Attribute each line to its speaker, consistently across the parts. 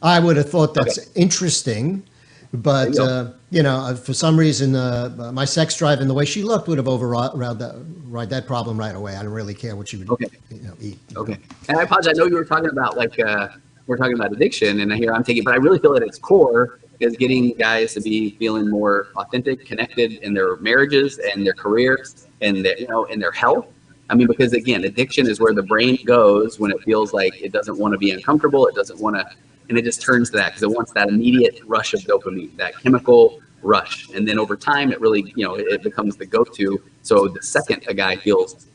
Speaker 1: I would have thought
Speaker 2: Okay,
Speaker 1: that's interesting,
Speaker 2: there you
Speaker 1: but
Speaker 2: go.
Speaker 1: for some reason, my sex drive and the way she looked would have override that problem right away. I don't really care what she would,
Speaker 2: Okay,
Speaker 1: eat.
Speaker 2: okay. And I apologize. I know you were talking about like we're talking about addiction, and here I'm taking, but I really feel at its core is getting guys to be feeling more authentic, connected in their marriages and their careers and their, in their health. I mean, because again, addiction is where the brain goes when it feels like it doesn't want to be uncomfortable, it doesn't want to, and it just turns to that because it wants that immediate rush of dopamine, that chemical rush. And then over time, it really, it becomes the go-to. So the second a guy feels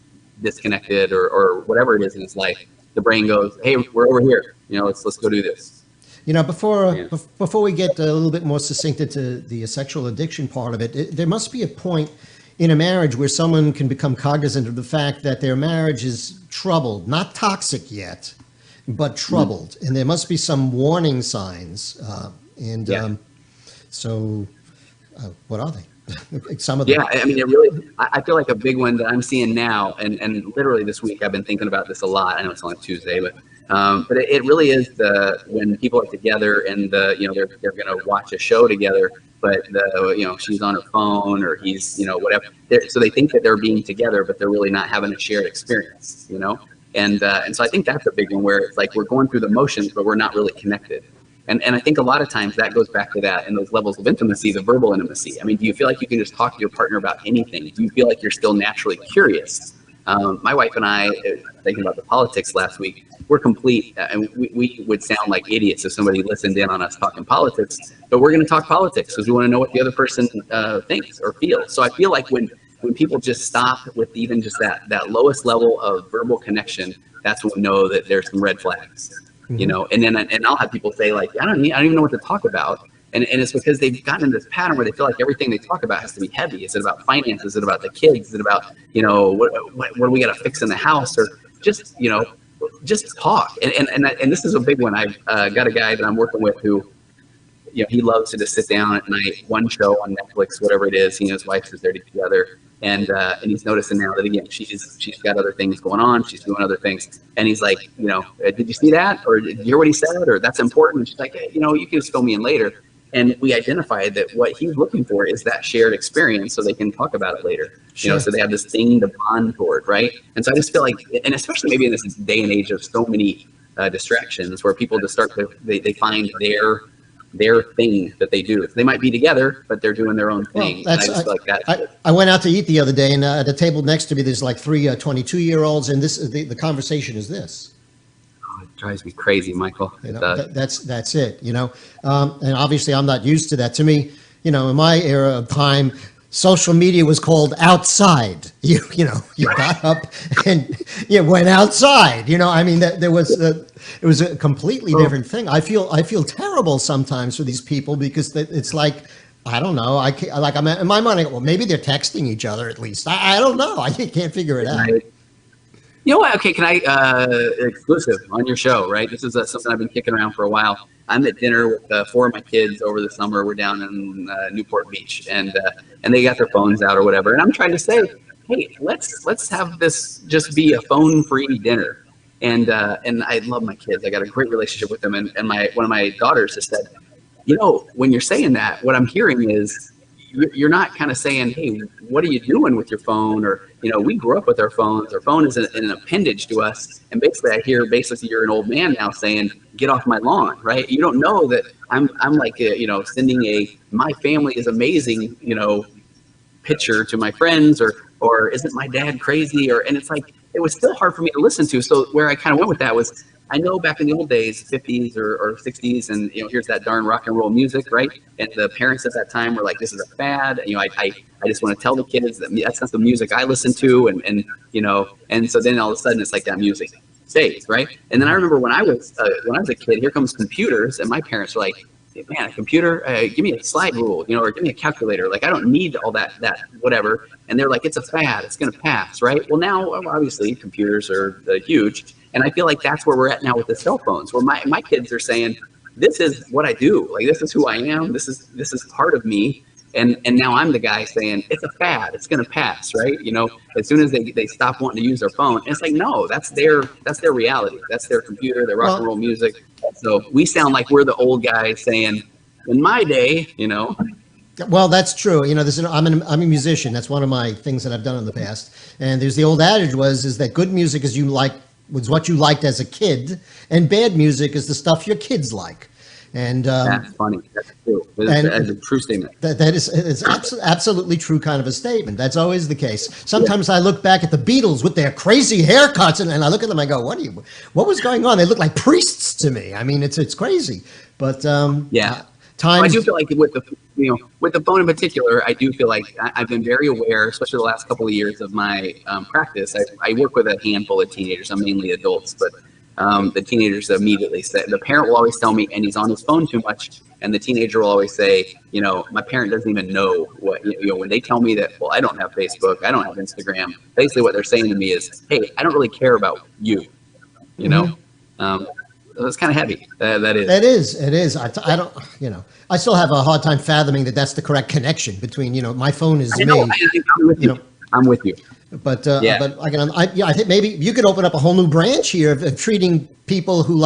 Speaker 2: disconnected or whatever it is in his life, the brain goes, "Hey, we're over here. Let's go do this." Yeah.
Speaker 1: Before we get a little bit more succinct into the sexual addiction part of it, there must be a point in a marriage where someone can become cognizant of the fact that their marriage is troubled, not toxic yet, but
Speaker 2: Mhm.
Speaker 1: troubled, and there must be some warning signs. And
Speaker 2: Yeah.
Speaker 1: so, what are they? Some of them.
Speaker 2: Yeah, I mean, it really. I feel like a big one that I'm seeing now, and literally this week I've been thinking about this a lot. I know it's only Tuesday, but it really is the when people are together and they're gonna watch a show together, but she's on her phone or he's whatever. So they think that they're being together, but they're really not having a shared experience. And so I think that's a big one where it's like we're going through the motions, but we're not really connected. And I think a lot of times that goes back to that and those levels of intimacy, the verbal intimacy. I mean, do you feel like you can just talk to your partner about anything? Do you feel like you're still naturally curious? My wife and I, thinking about the politics last week, we're complete, and we would sound like idiots if somebody listened in on us talking politics, but we're going to talk politics because we want to know what the other person thinks or feels. So I feel like when people just stop with even just that lowest level of verbal connection, that's when we know that there's some red flags. And I'll have people say like, I don't even know what to talk about. And it's because they've gotten in this pattern where they feel like everything they talk about has to be heavy. Is it about finances? Is it about the kids? Is it about, what do we got to fix in the house? Or just talk. And this is a big one. I've got a guy that I'm working with who, he loves to just sit down at night, one show on Netflix, whatever it is. He and his wife is there together, and he's noticing now that again she's got other things going on, she's doing other things, and he's like, did you see that, or did you hear what he said, or that's important? And she's like, hey, you can just fill me in later. And we identified that what he's looking for is that shared experience, so they can talk about it later.
Speaker 1: Sure.
Speaker 2: So they have this thing to bond toward, right? And so I just feel like, and especially maybe in this day and age of so many distractions, where people just start to they find their thing that they do. They might be together, but they're doing their own
Speaker 1: Well,
Speaker 2: thing. And I
Speaker 1: that's
Speaker 2: just feel like that.
Speaker 1: I went out to eat the other day, and at the table next to me, there's like three 22-year-olds, and this is the conversation is this.
Speaker 2: It drives me crazy, Michael. It does.
Speaker 1: That's it. And obviously, I'm not used to that. To me, in my era of time, social media was called outside. You got up and you went outside. I mean, there was it was a completely different thing. I feel terrible sometimes for these people because it's like. I don't know. I'm in my mind. Well, maybe they're texting each other at least. I don't know. I can't figure it out.
Speaker 2: Right. You know what? Okay, can I exclusive on your show? Right, this is something I've been kicking around for a while. I'm at dinner with four of my kids over the summer. We're down in Newport Beach, and they got their phones out or whatever. And I'm trying to say, hey, let's have this just be a phone-free dinner. And I love my kids. I got a great relationship with them. And one of my daughters has said, when you're saying that, what I'm hearing is you're not kind of saying, hey, what are you doing with your phone? Or, we grew up with our phones. Our phone is an appendage to us. And basically I hear you're an old man now saying, get off my lawn, right? You don't know that I'm like, sending my family is amazing, picture to my friends, or isn't my dad crazy? And it's like, it was still hard for me to listen to. So where I kind of went with that was, I know back in the old days, 50s or 60s, and here's that darn rock and roll music, right? And the parents at that time were like, "This is a fad." I just want to tell the kids that that's not the music I listen to, and so then all of a sudden it's like that music stays, right? And then I remember when I was a kid, here comes computers, and my parents were like, man, a computer, give me a slide rule, or give me a calculator. Like, I don't need all that whatever. And they're like, it's a fad, it's going to pass, right? Well, now, obviously, computers are huge. And I feel like that's where we're at now with the cell phones, where my kids are saying, this is what I do. Like, this is who I am. This is part of me. And now I'm the guy saying, it's a fad, it's going to pass, right? As soon as they stop wanting to use their phone, and it's like, no, that's their reality. That's their computer, their rock and
Speaker 1: Well,
Speaker 2: roll music. So we sound like we're the old guys saying, in my day,
Speaker 1: Well, that's true. I'm a musician. That's one of my things that I've done in the past. And there's the old adage is that good music was what you liked as a kid, and bad music is the stuff your kids like. And
Speaker 2: that's funny. That's true. That's a true statement.
Speaker 1: that is it's absolutely true kind of a statement. That's always the case. Sometimes I look back at the Beatles with their crazy haircuts, and I look at them, I go, what was going on? They look like priests to me. I mean, it's crazy. But
Speaker 2: yeah.
Speaker 1: Time.
Speaker 2: I do feel like with the phone in particular, I do feel like I've been very aware, especially the last couple of years of my practice. I work with a handful of teenagers. I'm mainly adults, but the teenagers immediately say, the parent will always tell me, and he's on his phone too much. And the teenager will always say, my parent doesn't even know what, when they tell me that, well, I don't have Facebook, I don't have Instagram. Basically what they're saying to me is, hey, I don't really care about you, So it's kind of heavy. That is.
Speaker 1: It is. I don't. I still have a hard time fathoming that that's the correct connection between. My phone is me.
Speaker 2: I'm with you.
Speaker 1: But I think maybe you could open up a whole new branch here of treating people who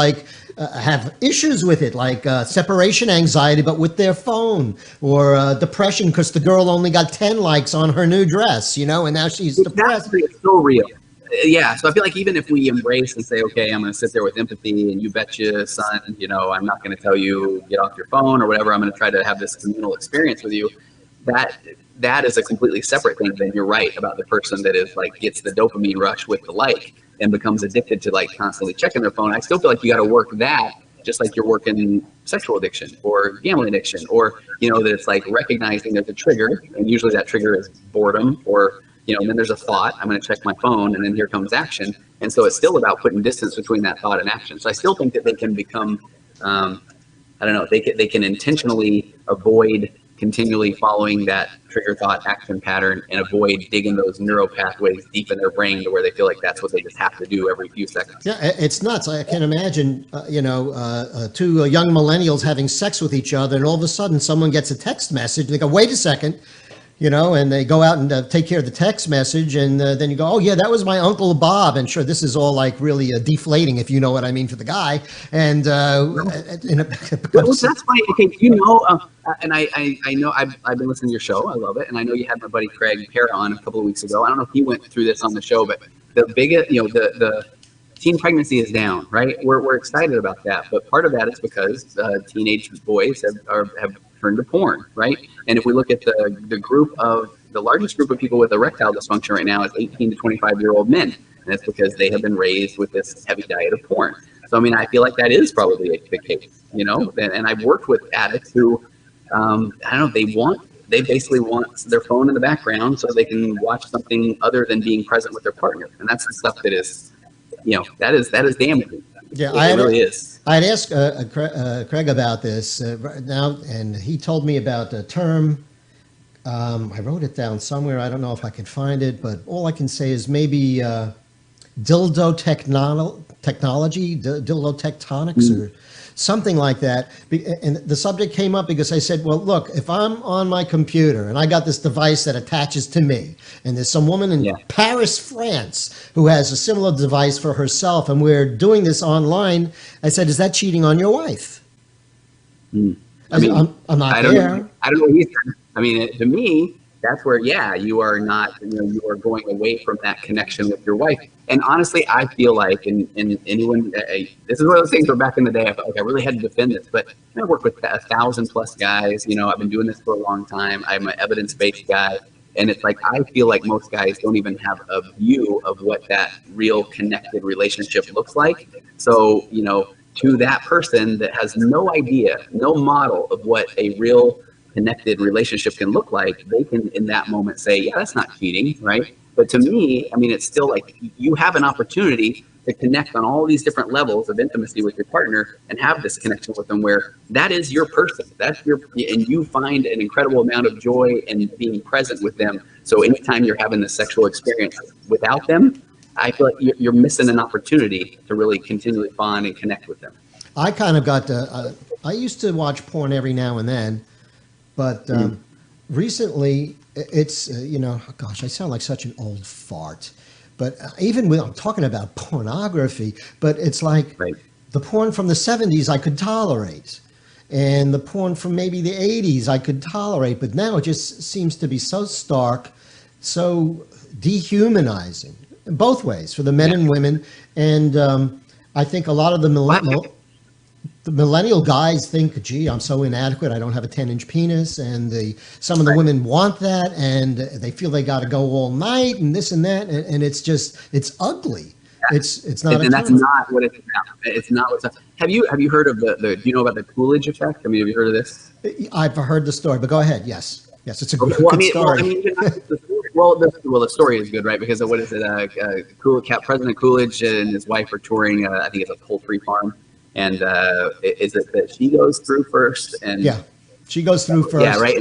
Speaker 1: have issues with it, like separation anxiety, but with their phone, or depression because the girl only got 10 likes on her new dress, and now she's depressed.
Speaker 2: It's so real. Yeah, so I feel like even if we embrace and say, okay, I'm going to sit there with empathy, and you betcha, son, I'm not going to tell you get off your phone or whatever. I'm going to try to have this communal experience with you. That is a completely separate thing than you're right about the person that is gets the dopamine rush with the and becomes addicted to constantly checking their phone. I still feel like you got to work that just like you're working sexual addiction or gambling addiction, or that it's recognizing there's a trigger, and usually that trigger is boredom, or and then there's a thought, I'm going to check my phone, and then here comes action. And so it's still about putting distance between that thought and action. So I still think that they can become, they can intentionally avoid continually following that trigger thought action pattern and avoid digging those neural pathways deep in their brain to where they feel like that's what they just have to do every few seconds.
Speaker 1: Yeah, it's nuts. I can imagine, two young millennials having sex with each other, and all of a sudden someone gets a text message. They go, wait a second. And they go out and take care of the text message, and then you go, oh yeah, that was my Uncle Bob, and sure, this is all really deflating, if you know what I mean, for the guy. And
Speaker 2: well, that's funny. Okay, and I know I've been listening to your show. I love it, and I know you had my buddy Craig Parra on a couple of weeks ago. I don't know if he went through this on the show, but the biggest, the teen pregnancy is down, right? We're excited about that, but part of that is because teenage boys have turned to porn, right? And if we look at the largest group of people with erectile dysfunction right now is 18 to 25-year-old men, and that's because they have been raised with this heavy diet of porn. So I feel like that is probably the case, And I've worked with addicts who, they basically want their phone in the background so they can watch something other than being present with their partner, and that's the stuff that is. That is damaging.
Speaker 1: Yeah,
Speaker 2: it really is.
Speaker 1: I'd asked Craig about this now, and he told me about a term. I wrote it down somewhere. I don't know if I can find it, but all I can say is maybe dildo technology, dildo tectonics, or something like that. And the subject came up because I said, well, look, if I'm on my computer and I got this device that attaches to me, and there's some woman in Paris, France, who has a similar device for herself, and we're doing this online, I said, is that cheating on your wife? I'm not there.
Speaker 2: I don't know either. To me, that's where, you are not, you are going away from that connection with your wife. And honestly, I feel like, and anyone, this is one of those things where back in the day, I felt like I really had to defend this, but I work with 1,000+ guys. I've been doing this for a long time. I'm an evidence-based guy. And it's I feel like most guys don't even have a view of what that real connected relationship looks like. So, to that person that has no idea, no model of what a real connected relationship can look like, they can in that moment say, yeah, that's not cheating, right? But to me, it's still you have an opportunity to connect on all these different levels of intimacy with your partner and have this connection with them where that is your person, and you find an incredible amount of joy in being present with them. So anytime you're having this sexual experience without them, I feel like you're missing an opportunity to really continually bond and connect with them.
Speaker 1: I kind of got I used to watch porn every now and then, but recently it's, gosh, I sound like such an old fart. But even when I'm talking about pornography, but it's like,
Speaker 2: right.
Speaker 1: the porn from the 70s I could tolerate. And the porn from maybe the 80s I could tolerate. But now it just seems to be so stark, so dehumanizing, in both ways, for the men and women. And I think a lot of the millennial guys think, gee, I'm so inadequate. I don't have a 10-inch penis. And some of the women want that. And they feel they got to go all night and this and that. And it's just, it's ugly. It's not.
Speaker 2: And that's not what it's about. It's not what's up. Have you heard of do you know about the Coolidge effect? I mean, have you heard of this?
Speaker 1: I've heard the story, but go ahead. Yes, it's a good, story.
Speaker 2: The story is good, right? Because of, what is it? President Coolidge and his wife are touring. I think it's a poultry farm, and is it that she goes through first? And
Speaker 1: yeah, she goes through first.
Speaker 2: Yeah, right.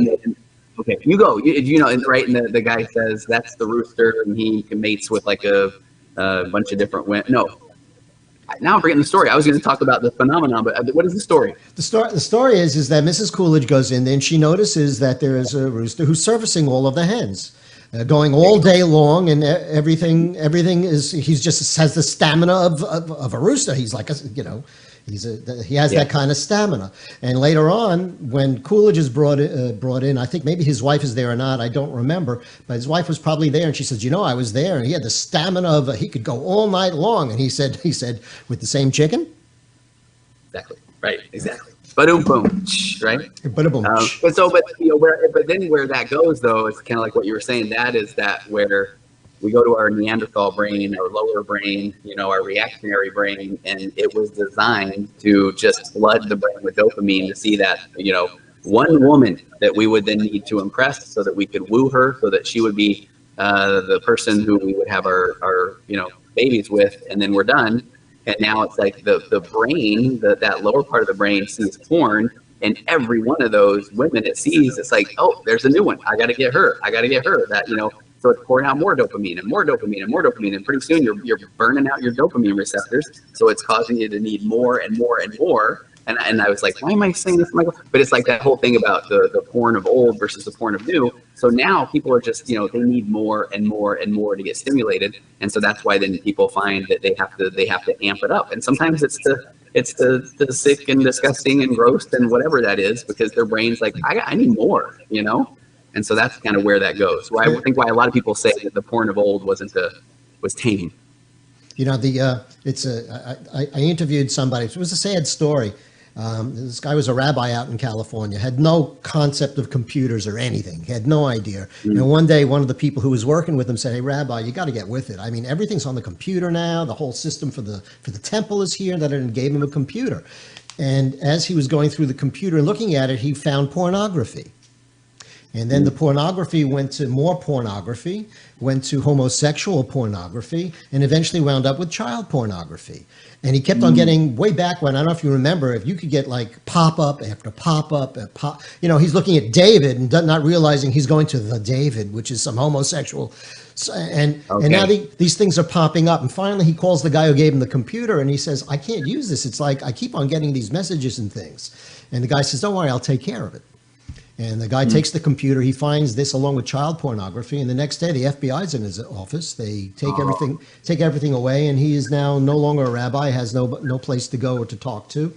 Speaker 2: Okay, you go. You know, right? And the guy says that's the rooster, and he mates with like a bunch of different women. No, now I'm forgetting the story. I was going to talk about the phenomenon, but what is the story? The
Speaker 1: story is that Mrs. Coolidge goes in there and she notices that there is a rooster who's servicing all of the hens, going all day long, and everything is, he's just has the stamina of a rooster. He's like he has that kind of stamina. And later on, when Coolidge is brought in, I think maybe his wife is there or not, I don't remember, but his wife was probably there, and she says, I was there, and he had the stamina of he could go all night long. And he said, with the same chicken?
Speaker 2: Exactly. Right. Exactly. Ba-doom, boom, right?
Speaker 1: Ba-doom.
Speaker 2: But then where that goes, though, it's kind of like what you were saying. That is where we go to our Neanderthal brain, our lower brain, our reactionary brain, and it was designed to just flood the brain with dopamine to see that, one woman that we would then need to impress so that we could woo her, so that she would be the person who we would have our babies with, and then we're done. And now it's like the brain, that lower part of the brain sees porn, and every one of those women it sees, it's like, oh, there's a new one. I got to get her. That, so it's pouring out more dopamine and more dopamine and more dopamine. And pretty soon you're burning out your dopamine receptors. So it's causing you to need more and more and more. And I was like, why am I saying this, Michael? But it's like that whole thing about the porn of old versus the porn of new. So now people are just, they need more and more and more to get stimulated. And so that's why then people find that they have to amp it up. And sometimes it's the sick and disgusting and gross and whatever that is, because their brain's like, I need more, And so that's kind of where that goes. Why I think why a lot of people say that the porn of old was tame.
Speaker 1: I interviewed somebody. It was a sad story. This guy was a rabbi out in California, had no concept of computers or anything, had no idea. And one day, one of the people who was working with him said, "Hey, Rabbi, you got to get with it. I mean, everything's on the computer now. The whole system for the temple is here." That and gave him a computer. And as he was going through the computer and looking at it, he found pornography. And then the pornography went to more pornography, went to homosexual pornography, and eventually wound up with child pornography. And he kept on getting, way back when, I don't know if you remember, if you could get like pop-up after pop-up, he's looking at David and not realizing he's going to the David, which is some homosexual. And now these things are popping up. And finally he calls the guy who gave him the computer and he says, "I can't use this. It's like I keep on getting these messages and things." And the guy says, "Don't worry, I'll take care of it." And the guy takes the computer, he finds this along with child pornography, and the next day the FBI's in his office. They take everything away, and he is now no longer a rabbi, has no place to go or to talk to,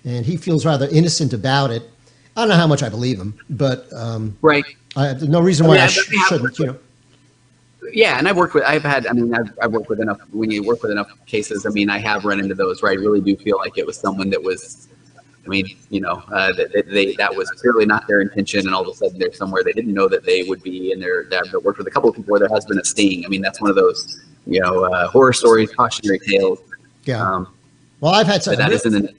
Speaker 1: and he feels rather innocent about it. I don't know how much I believe him, but
Speaker 2: right.
Speaker 1: I have no reason why I shouldn't.
Speaker 2: Yeah, and I've worked with enough. When you work with enough cases, I have run into those where I really do feel like it was someone that was. That was clearly not their intention, and all of a sudden they're somewhere they didn't know that they would be, and they've worked with a couple of people where there has been a sting. That's one of those, horror stories, cautionary tales.
Speaker 1: Yeah. Well, I've had some.
Speaker 2: That isn't.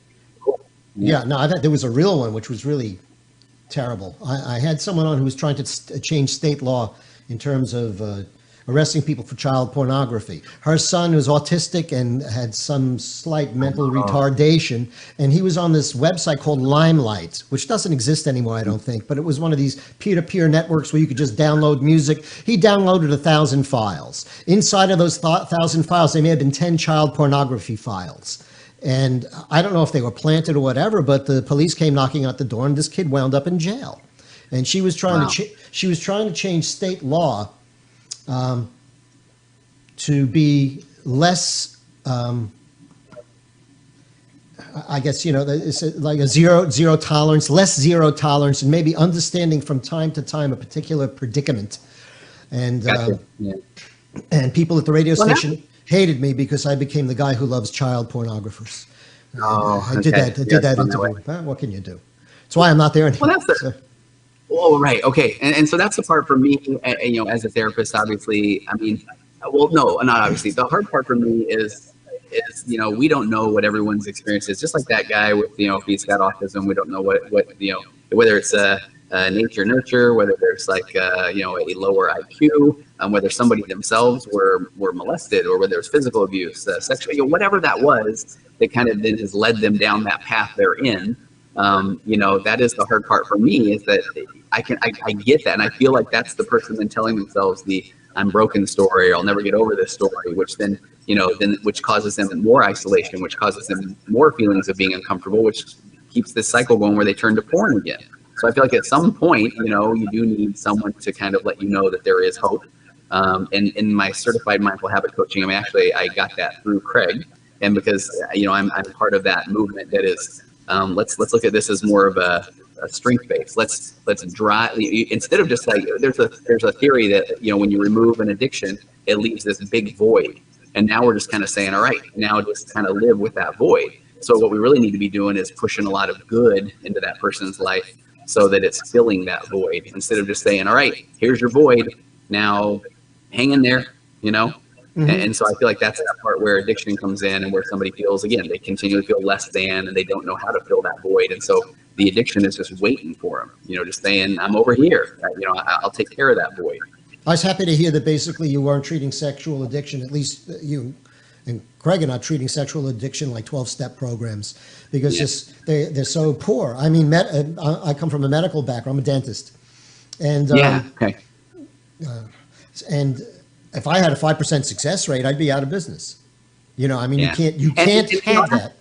Speaker 1: Yeah. No, there was a real one which was really terrible. I had someone on who was trying to change state law in terms of arresting people for child pornography. Her son was autistic and had some slight mental retardation, and he was on this website called Limelight, which doesn't exist anymore, I don't think, but it was one of these peer-to-peer networks where you could just download music. He downloaded 1,000 files. Inside of those 1,000 files, there may have been 10 child pornography files. And I don't know if they were planted or whatever, but the police came knocking at the door, and this kid wound up in jail. And she was trying to change state law to be less, I guess, it's like a zero tolerance, less zero tolerance, and maybe understanding from time to time a particular predicament. And
Speaker 2: Gotcha. Yeah.
Speaker 1: and people at the radio
Speaker 2: Well, now,
Speaker 1: station hated me because I became the guy who loves child pornographers. And
Speaker 2: oh,
Speaker 1: I did
Speaker 2: okay.
Speaker 1: that. I
Speaker 2: Yeah,
Speaker 1: did
Speaker 2: it's
Speaker 1: that
Speaker 2: fun that way.
Speaker 1: interview. What can you do? That's why I'm not there
Speaker 2: Well,
Speaker 1: anymore.
Speaker 2: that's the,
Speaker 1: So,
Speaker 2: oh, right. Okay. And so that's the part for me, as a therapist, obviously, I mean, well, no, not obviously. The hard part for me is, we don't know what everyone's experience is. Just like that guy with, if he's got autism, we don't know whether it's nature nurture, whether there's like, a lower IQ, whether somebody themselves were molested, or whether it's physical abuse, sexual, whatever that was that kind of then has led them down that path they're in. That is the hard part for me, is that I get that, and I feel like that's the person then telling themselves the I'm broken story, or I'll never get over this story, which then which causes them more isolation, which causes them more feelings of being uncomfortable, which keeps this cycle going where they turn to porn again. So I feel like at some point, you do need someone to kind of let you know that there is hope. And in my certified mindful habit coaching, I mean, actually, I got that through Craig, and because I'm part of that movement that is. Let's look at this as more of a strength base. Let's drive, instead of just like there's a theory that when you remove an addiction, it leaves this big void, and now we're just kind of saying, all right, now just kind of live with that void. So what we really need to be doing is pushing a lot of good into that person's life so that it's filling that void, instead of just saying, all right, here's your void, now hang in there, And so I feel like that's that part where addiction comes in, and where somebody feels, again, they continually feel less than, and they don't know how to fill that void. And so the addiction is just waiting for them, just saying, I'm over here, I'll take care of that void.
Speaker 1: I was happy to hear that basically you weren't treating sexual addiction, at least you and Craig are not treating sexual addiction like 12-step programs, because they're so poor. I mean, I come from a medical background. I'm a dentist. And
Speaker 2: Okay.
Speaker 1: And if I had a 5% success rate, I'd be out of business. I mean,
Speaker 2: Yeah.
Speaker 1: you can't have that.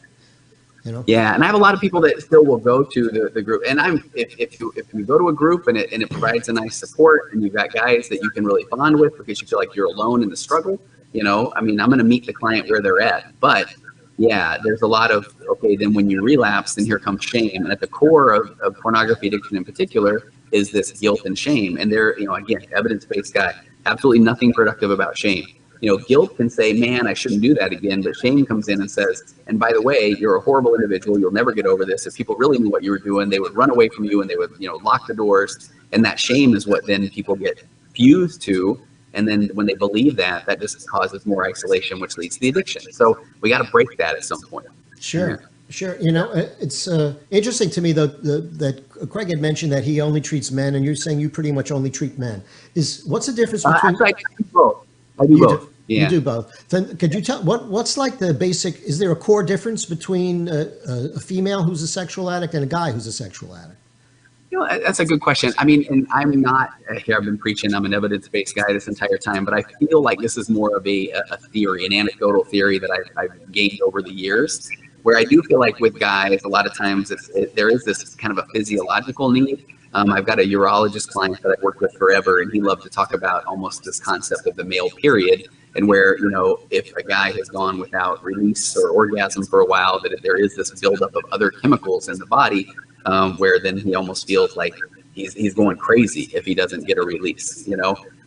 Speaker 2: Yeah, and I have a lot of people that still will go to the group, and if you go to a group and it provides a nice support, and you've got guys that you can really bond with because you feel like you're alone in the struggle, I mean, I'm going to meet the client where they're at. But yeah, there's a lot of, okay, then when you relapse, then here comes shame, and at the core of pornography addiction in particular is this guilt and shame. And they're, again, evidence-based guy, absolutely nothing productive about shame. Guilt can say, man, I shouldn't do that again. But shame comes in and says, and by the way, you're a horrible individual. You'll never get over this. If people really knew what you were doing, they would run away from you, and they would, lock the doors. And that shame is what then people get fused to. And then when they believe that just causes more isolation, which leads to the addiction. So we got to break that at some point.
Speaker 1: Sure.
Speaker 2: Yeah.
Speaker 1: Sure. It's interesting to me, though, that Craig had mentioned that he only treats men, and you're saying you pretty much only treat men. What's the difference between...
Speaker 2: I do both. I do both. Yeah.
Speaker 1: You do both. Then could you tell what's like the basic? Is there a core difference between a female who's a sexual addict and a guy who's a sexual addict?
Speaker 2: That's a good question. I mean, and I'm not here. I've been preaching. I'm an evidence-based guy this entire time, but I feel like this is more of a theory, an anecdotal theory that I've gained over the years. Where I do feel like with guys, a lot of times there is this kind of a physiological need. I've got a urologist client that I've worked with forever, and he loved to talk about almost this concept of the male period, and where, if a guy has gone without release or orgasm for a while, that there is this buildup of other chemicals in the body, where then he almost feels like he's going crazy if he doesn't get a release.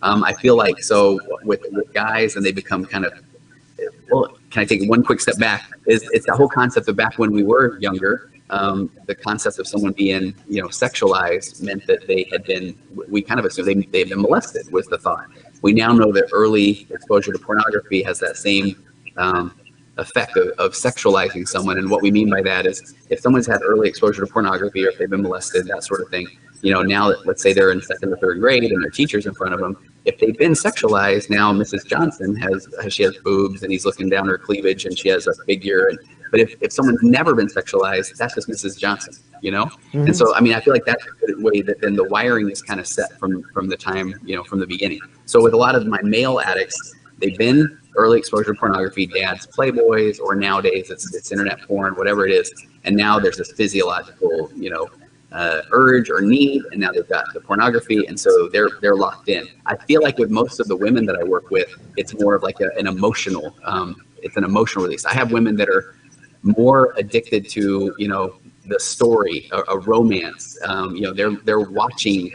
Speaker 2: I feel like so with guys, and they become kind of, well, can I take one quick step back? It's the whole concept of back when we were younger. The concept of someone being, sexualized meant that they had been, we kind of assumed they've been molested, was the thought. We now know that early exposure to pornography has that same effect of sexualizing someone. And what we mean by that is if someone's had early exposure to pornography, or if they've been molested, that sort of thing, now that, let's say they're in second or third grade and their teacher's in front of them, if they've been sexualized, now Mrs. Johnson has boobs, and he's looking down her cleavage, and she has a figure. But if someone's never been sexualized, that's just Mrs. Johnson, Mm-hmm. And so, I mean, I feel like that's a good way that then the wiring is kind of set from the time, from the beginning. So with a lot of my male addicts, they've been early exposure to pornography, dad's Playboys, or nowadays it's internet porn, whatever it is. And now there's this physiological, urge or need, and now they've got the pornography, and so they're locked in. I feel like with most of the women that I work with, it's more of like an emotional, it's an emotional release. I have women that are more addicted to, the story, a romance. They're watching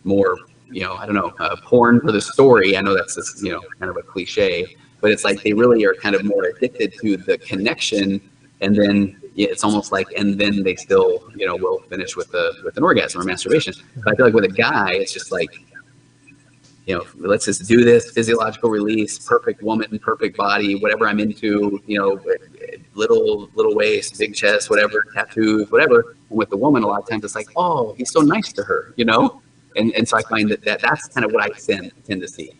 Speaker 2: more, I don't know, porn for the story. I know that's just, kind of a cliche, but it's like they really are kind of more addicted to the connection. And then it's almost like, and then they still, will finish with an orgasm or masturbation. But I feel like with a guy, it's just like, let's just do this physiological release, perfect woman, perfect body, whatever I'm into, little waist, big chest, whatever, tattoos, whatever. And with the woman, a lot of times it's like, oh, he's so nice to her, And so I find that's kind of what I tend to see.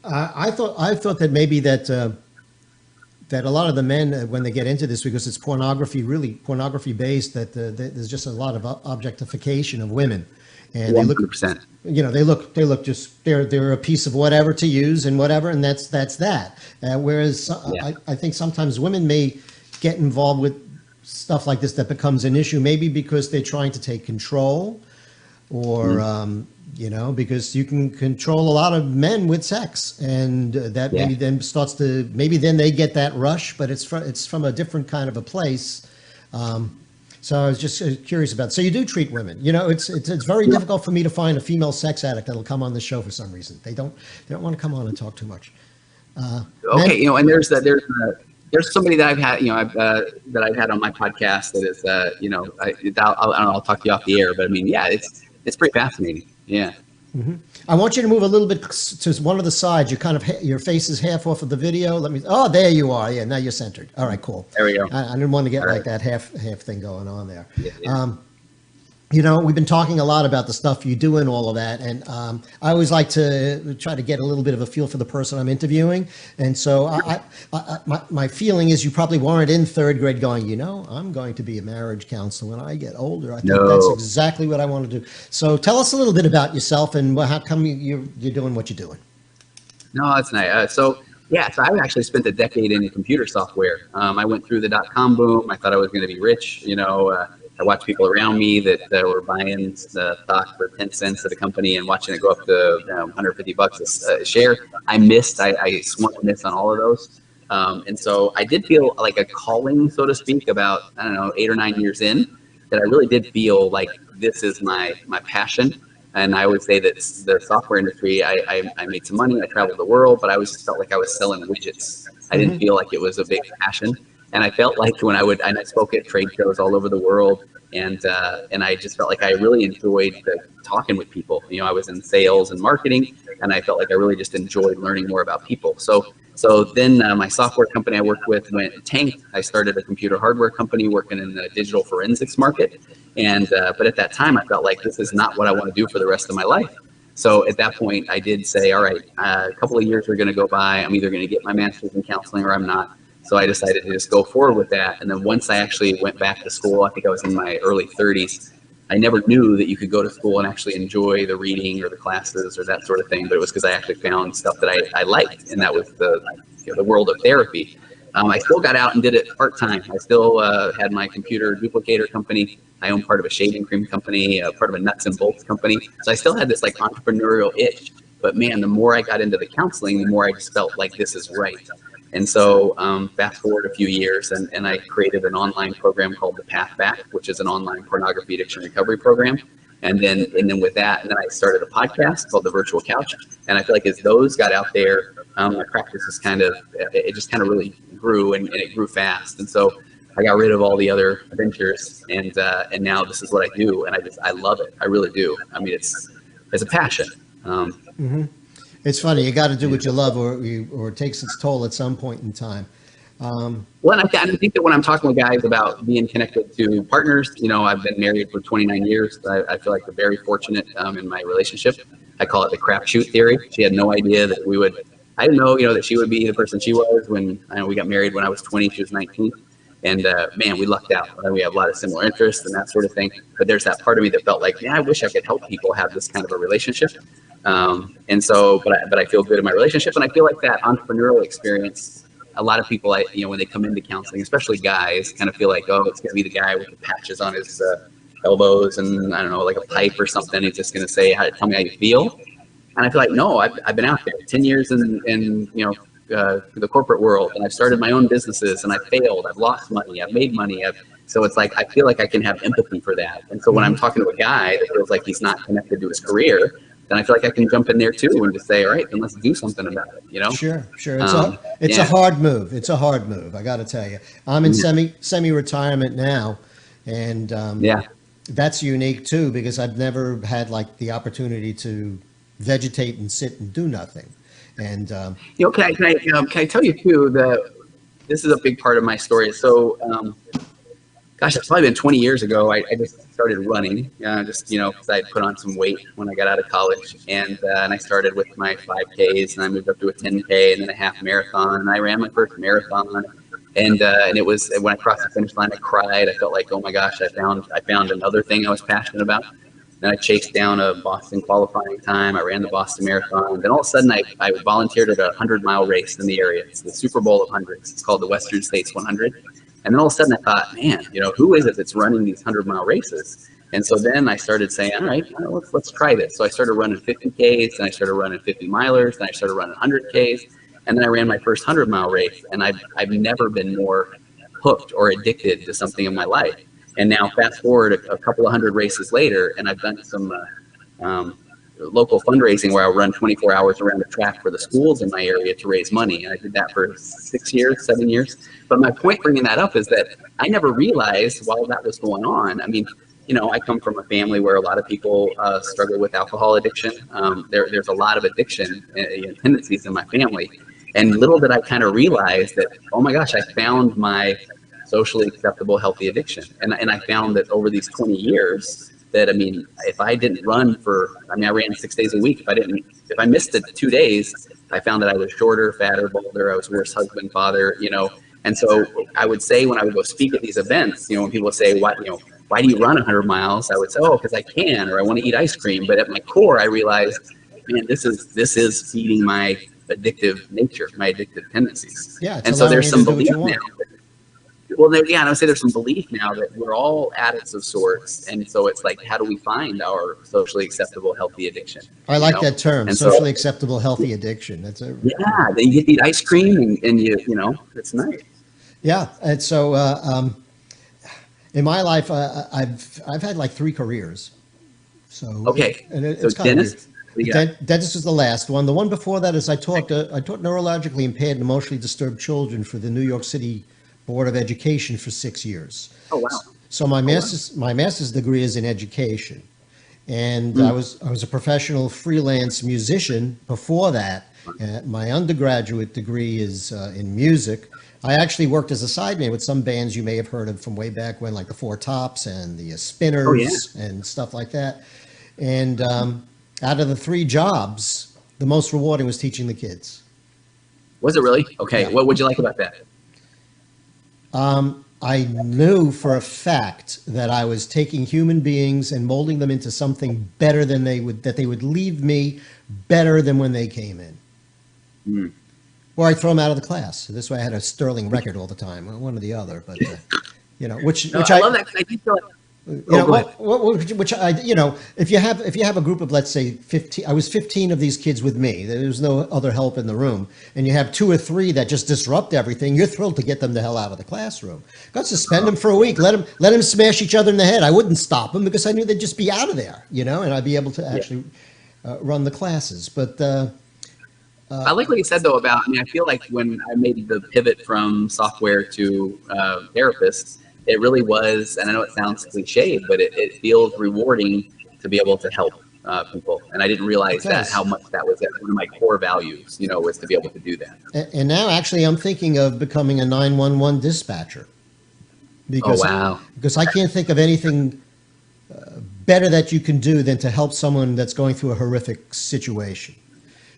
Speaker 1: I thought that maybe that that a lot of the men, when they get into this, because it's really pornography based, that there's just a lot of objectification of women, and
Speaker 2: 100%.
Speaker 1: they look just they're a piece of whatever to use and whatever, and that's that. Whereas I think sometimes women may get involved with stuff like this that becomes an issue, maybe because they're trying to take control, or because you can control a lot of men with sex, and that maybe then then they get that rush, but it's from a different kind of a place. So I was just curious about it. So you do treat women. It's very difficult for me to find a female sex addict that'll come on the show for some reason. They don't want to come on and talk too much.
Speaker 2: Okay, and there's somebody that I've had, that I've had on my podcast that is, I'll talk to you off the air, but I mean, it's pretty fascinating. Yeah.
Speaker 1: Mm-hmm. I want you to move a little bit to one of the sides. Your face is half off of the video. Oh, there you are. Yeah, now you're centered. All right, cool.
Speaker 2: There we go.
Speaker 1: I didn't want to get that half thing going on there. Yeah. We've been talking a lot about the stuff you do and all of that. And I always like to try to get a little bit of a feel for the person I'm interviewing. And so my feeling is you probably weren't in third grade going, I'm going to be a marriage counselor when I get older. I think that's exactly what I want to do. So tell us a little bit about yourself and how come you're doing what you're doing.
Speaker 2: No, that's nice. So I actually spent a decade in computer software. I went through the .com boom. I thought I was going to be rich, I watched people around me that were buying stock for 10 cents at a company and watching it go up to $150 a share. I swung and missed on all of those. And so I did feel like a calling, so to speak, about, 8 or 9 years in, that I really did feel like this is my passion. And I always say that the software industry, I made some money, I traveled the world, but I always just felt like I was selling widgets. I didn't feel like it was a big passion. And I felt like when I spoke at trade shows all over the world, and I just felt like I really enjoyed talking with people. I was in sales and marketing, and I felt like I really just enjoyed learning more about people. So then my software company I worked with tanked. I started a computer hardware company working in the digital forensics market. And but at that time, I felt like this is not what I want to do for the rest of my life. So at that point, I did say, all right, a couple of years are going to go by. I'm either going to get my master's in counseling or I'm not. So I decided to just go forward with that. And then once I actually went back to school, I think I was in my early 30s, I never knew that you could go to school and actually enjoy the reading or the classes or that sort of thing. But it was because I actually found stuff that I liked, and that was the world of therapy. I still got out and did it part-time. I still had my computer duplicator company. I own part of a shaving cream company, part of a nuts and bolts company. So I still had this like entrepreneurial itch. But man, the more I got into the counseling, the more I just felt like this is right. And so fast forward a few years, and I created an online program called The Path Back, which is an online pornography addiction recovery program. And then with that, and then I started a podcast called The Virtual Couch. And I feel like as those got out there, my practice is it just kind of really grew, and it grew fast. And so I got rid of all the other ventures, and now this is what I do, and I love it. I really do. I mean, it's a passion.
Speaker 1: It's funny. You got to do what you love, or it takes its toll at some point in time.
Speaker 2: Well, and I think that when I'm talking with guys about being connected to partners, I've been married for 29 years. I feel like we're very fortunate in my relationship. I call it the crapshoot theory. She had no idea that we would. I didn't know, that she would be the person she was when we got married. When I was 20, she was 19, and man, we lucked out. We have a lot of similar interests and that sort of thing. But there's that part of me that felt like, I wish I could help people have this kind of a relationship. And so, but I feel good in my relationship, and I feel like that entrepreneurial experience. A lot of people, when they come into counseling, especially guys, kind of feel like, oh, it's going to be the guy with the patches on his elbows and I don't know, like a pipe or something. He's just going to say, tell me how you feel. And I feel like, no, I've been out there 10 years in the corporate world, and I've started my own businesses, and I've failed, I've lost money, I've made money. So it's like I feel like I can have empathy for that. And so when I'm talking to a guy that feels like he's not connected to his career, then I feel like I can jump in there too and just say, all right, then let's do something about it. You know?
Speaker 1: Sure, sure. It's a
Speaker 2: Yeah.
Speaker 1: hard move. It's a hard move. I got to tell you. I'm in
Speaker 2: Yeah.
Speaker 1: semi retirement now, and
Speaker 2: Yeah.
Speaker 1: that's unique too because I've never had like the opportunity to vegetate and sit and do nothing. And
Speaker 2: You know, can I tell you too that this is a big part of my story. So, gosh, it's probably been 20 years ago. I just started running, just, you know, because I had put on some weight when I got out of college. And I started with my 5Ks, and I moved up to a 10K and then a half marathon. And I ran my first marathon. And it was, when I crossed the finish line, I cried. I felt like, oh my gosh, I found another thing I was passionate about. Then I chased down a Boston qualifying time. I ran the Boston Marathon. Then all of a sudden, I volunteered at a 100-mile race in the area. It's the Super Bowl of hundreds. It's called the Western States 100. And then all of a sudden, I thought, man, you know, who is it that's running these 100-mile races? And so then I started saying, all right, let's try this. So I started running 50Ks, and I started running 50 milers, then I started running 100Ks, and then I ran my first 100-mile race. And I've never been more hooked or addicted to something in my life. And now fast forward a couple of hundred races later, and I've done some local fundraising where I run 24 hours around the track for the schools in my area to raise money. And I did that for 6 years, 7 years. But my point bringing that up is that I never realized while that was going on. I mean, you know, I come from a family where a lot of people struggle with alcohol addiction. There's a lot of addiction tendencies in my family. And little did I kind of realize that, oh my gosh, I found my socially acceptable, healthy addiction. And I found that over these 20 years that, I mean, if I didn't run I ran 6 days a week. If I missed it 2 days, I found that I was shorter, fatter, bolder. I was worse husband, father, you know. And so I would say when I would go speak at these events, you know, when people would say, why do you run 100 miles? I would say, oh, because I can, or I want to eat ice cream. But at my core, I realized, man, this is feeding my addictive nature, my addictive tendencies.
Speaker 1: yeah, it's
Speaker 2: And so
Speaker 1: allowing
Speaker 2: there's
Speaker 1: you
Speaker 2: some
Speaker 1: to do what
Speaker 2: belief
Speaker 1: you want.
Speaker 2: now. Well, I would say there's some belief now that we're all addicts of sorts, and so it's like, how do we find our socially acceptable, healthy addiction?
Speaker 1: I like that term,
Speaker 2: And
Speaker 1: socially
Speaker 2: so,
Speaker 1: acceptable, healthy addiction. That's a
Speaker 2: yeah, then you get to eat ice cream, and you know, it's nice.
Speaker 1: yeah. And so in my life, I've had like 3 careers. So
Speaker 2: Okay,
Speaker 1: and
Speaker 2: so
Speaker 1: it's kind of weird.
Speaker 2: dentist, what do you got?
Speaker 1: Dentist was the last one. The one before that is I taught neurologically impaired and emotionally disturbed children for the New York City Board of Education for 6 years.
Speaker 2: Oh wow.
Speaker 1: So my master's degree is in education, and I was a professional freelance musician before that. My undergraduate degree is in music. I actually worked as a sideman with some bands you may have heard of from way back when, like the Four Tops and the Spinners and stuff like that. And out of the 3 jobs, the most rewarding was teaching the kids.
Speaker 2: Was it really? Okay,
Speaker 1: Yeah.
Speaker 2: what would you like about that?
Speaker 1: I knew for a fact that I was taking human beings and molding them into something better than that they would leave me better than when they came in. Or I throw them out of the class. So this way I had a sterling record all the time, one or the other. But, you know, which
Speaker 2: I love that. I do feel like,
Speaker 1: you
Speaker 2: oh,
Speaker 1: know,
Speaker 2: go ahead.
Speaker 1: which I, you know, if you have a group of, let's say 15, I was 15 of these kids with me. There was no other help in the room, and you have 2 or 3 that just disrupt everything. You're thrilled to get them the hell out of the classroom. Got suspend them for a week. Let them smash each other in the head. I wouldn't stop them because I knew they'd just be out of there, you know, and I'd be able to actually run the classes. But
Speaker 2: I like what you said though about. I mean, I feel like when I made the pivot from software to therapist, it really was, and I know it sounds cliche, but it feels rewarding to be able to help people. And I didn't realize that how much that was one of my core values, you know, was to be able to do that.
Speaker 1: and now actually I'm thinking of becoming a 911 dispatcher. Because,
Speaker 2: Oh wow.
Speaker 1: because I can't think of anything better that you can do than to help someone that's going through a horrific situation.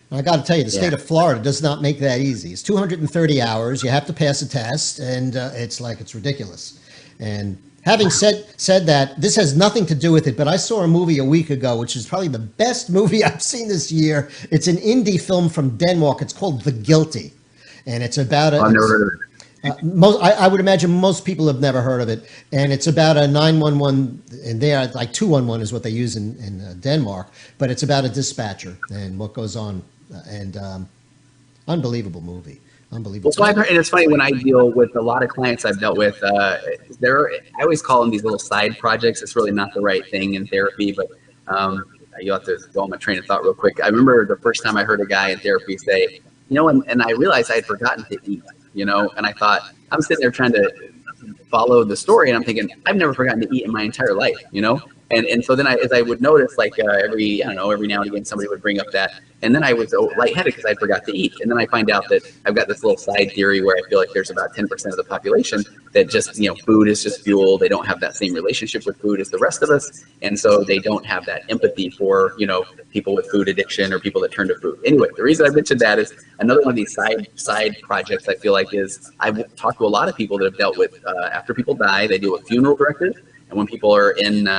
Speaker 1: And I got to tell you, the state of Florida does not make that easy. It's 230 hours. You have to pass a test, and it's ridiculous. And having said that, this has nothing to do with it, but I saw a movie a week ago, which is probably the best movie I've seen this year. It's an indie film from Denmark. It's called The Guilty, and it's about
Speaker 2: I've never heard of it.
Speaker 1: I would imagine most people have never heard of it, and it's about a 911, and there like 211 is what they use in Denmark, but it's about a dispatcher and what goes on, and Unbelievable movie.
Speaker 2: Well,
Speaker 1: Unbelievable.
Speaker 2: so I've heard, and it's funny when I deal with a lot of clients I've dealt with. I always call them these little side projects. It's really not the right thing in therapy, but you'll have to go on my train of thought real quick. I remember the first time I heard a guy in therapy say, and I realized I had forgotten to eat, and I thought, I'm sitting there trying to follow the story, and I'm thinking, I've never forgotten to eat in my entire life. And so then as I would notice, like every now and again, somebody would bring up that, and then I was lightheaded because I forgot to eat. And then I find out that I've got this little side theory where I feel like there's about 10% of the population that just, food is just fuel. They don't have that same relationship with food as the rest of us. And so they don't have that empathy for, people with food addiction or people that turn to food. Anyway, the reason I mentioned that is another one of these side projects I feel like is I've talked to a lot of people that have dealt with, after people die, they deal with funeral directors. And when people are in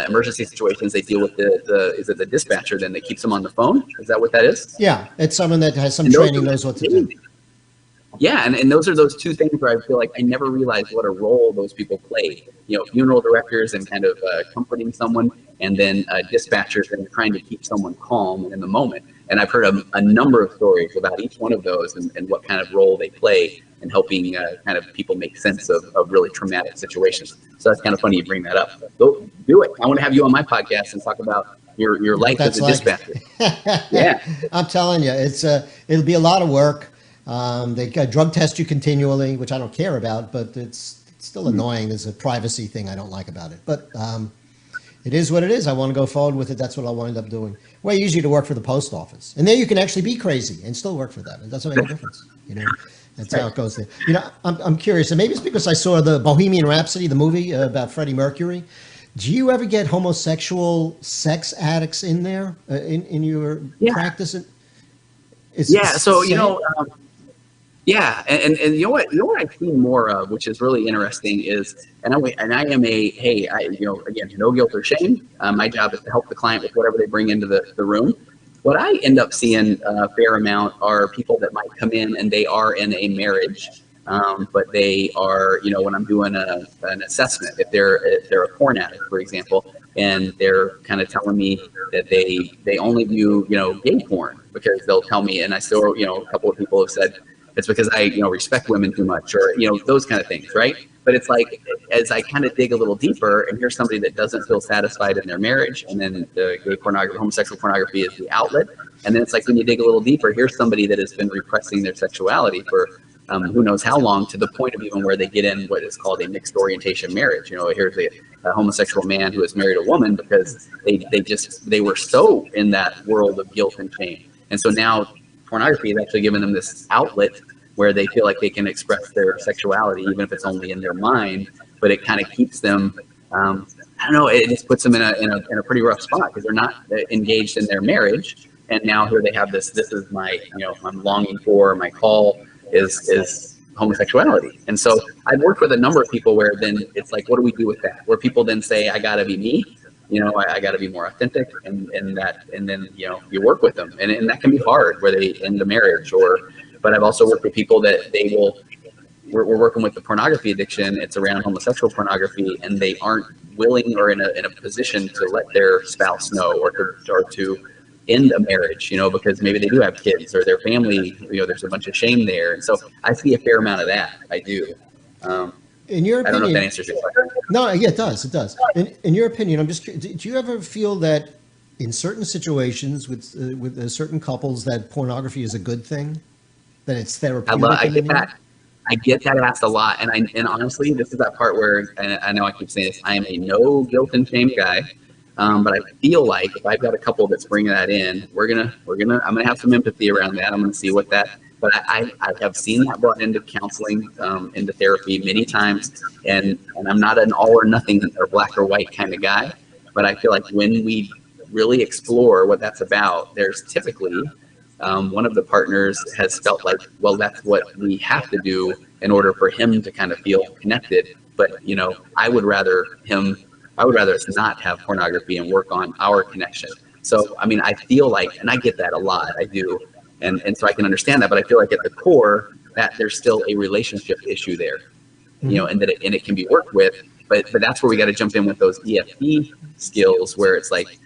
Speaker 2: emergency situations, they deal with the dispatcher then that keeps them on the phone. Is that what that is?
Speaker 1: Yeah, it's someone that has some training, knows what to do.
Speaker 2: Yeah, and those are those two things where I feel like I never realized what a role those people played. Funeral directors and kind of comforting someone, and then dispatchers and trying to keep someone calm and in the moment. And I've heard a number of stories about each one of those and what kind of role they play in helping kind of people make sense of really traumatic situations. So that's kind of funny you bring that up. Go do it. I want to have you on my podcast and talk about your life as a dispatcher. Yeah,
Speaker 1: I'm telling you, it'll be a lot of work. They drug test you continually, which I don't care about, but it's still annoying. There's a privacy thing I don't like about it, but it is what it is. I want to go forward with it. That's what I'll wind up doing. Way easier to work for the post office, and there you can actually be crazy and still work for them. It doesn't make a difference. That's how it goes there. I'm curious, and maybe it's because I saw the Bohemian Rhapsody, the movie about Freddie Mercury. Do you ever get homosexual sex addicts in there in your practice?
Speaker 2: Yeah, and you know what I've seen more of, which is really interesting, is I am again, no guilt or shame. My job is to help the client with whatever they bring into the room. What I end up seeing a fair amount are people that might come in and they are in a marriage, but they are, when I'm doing an assessment, if they're a porn addict, for example, and they're kind of telling me that they only view gay porn, because they'll tell me, and I still a couple of people have said it's because I respect women too much, or those kind of things, right? But it's like, as I kind of dig a little deeper, and here's somebody that doesn't feel satisfied in their marriage, and then the gay pornography, homosexual pornography is the outlet. And then it's like, when you dig a little deeper, here's somebody that has been repressing their sexuality for who knows how long, to the point of even where they get in what is called a mixed orientation marriage. Here's a homosexual man who has married a woman because they were so in that world of guilt and shame. And so now pornography is actually giving them this outlet where they feel like they can express their sexuality, even if it's only in their mind, but it kind of keeps them, I don't know, it just puts them in a pretty rough spot, because they're not engaged in their marriage. And now here they have this is my, I'm longing for, my call is homosexuality. And so I've worked with a number of people where then it's like, what do we do with that? Where people then say, I gotta be me. I got to be more authentic, and then you work with them, and that can be hard where they end the marriage. But I've also worked with people that we're working with the pornography addiction. It's around homosexual pornography, and they aren't willing or in a position to let their spouse know, or to end a marriage, because maybe they do have kids, or their family, there's a bunch of shame there. And so I see a fair amount of that. I do.
Speaker 1: In your opinion,
Speaker 2: I don't know if that answers your question.
Speaker 1: No, yeah, it does. It does. In your opinion, I'm just curious, do you ever feel that in certain situations with certain couples that pornography is a good thing, that it's therapeutic?
Speaker 2: I get that asked a lot, and honestly, this is that part where, and I know I keep saying this, I am a no guilt and shame guy, but I feel like if I've got a couple that's bringing that in, I'm gonna have some empathy around that. I'm gonna see what that. But I have seen that brought into counseling, into therapy many times, and I'm not an all or nothing or black or white kind of guy, but I feel like when we really explore what that's about, there's typically one of the partners has felt like, well, that's what we have to do in order for him to kind of feel connected. But I would rather us not have pornography and work on our connection. So I mean, I feel like, and I get that a lot, I do. And so I can understand that, but I feel like at the core that there's still a relationship issue there, and that it can be worked with, but that's where we got to jump in with those EFT skills, where it's like,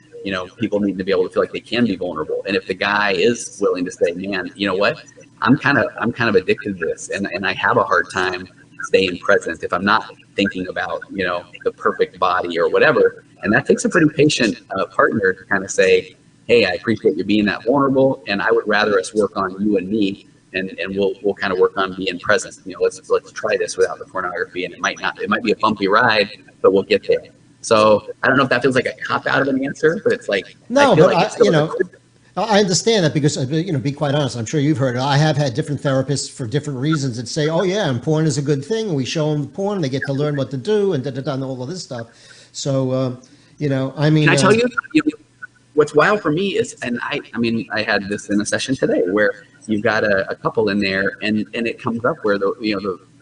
Speaker 2: people need to be able to feel like they can be vulnerable. And if the guy is willing to say, man, you know what, I'm kind of addicted to this, and I have a hard time staying present if I'm not thinking about, the perfect body or whatever. And that takes a pretty patient partner to kind of say, hey, I appreciate you being that vulnerable, and I would rather us work on you and me, and we'll kind of work on being present. Let's try this without the pornography, and it might be a bumpy ride, but we'll get there. So I don't know if that feels like a cop out of an answer, but it's like I
Speaker 1: No,
Speaker 2: feel
Speaker 1: but
Speaker 2: like it's still
Speaker 1: I understand that because, be quite honest, I'm sure you've heard it. I have had different therapists for different reasons that say, oh, yeah, and porn is a good thing. And we show them porn, they get to learn what to do and da-da-da and all of this stuff. So, I mean.
Speaker 2: Can I tell you, what's wild for me is, and I mean, I had this in a session today where you've got a couple in there, and it comes up where the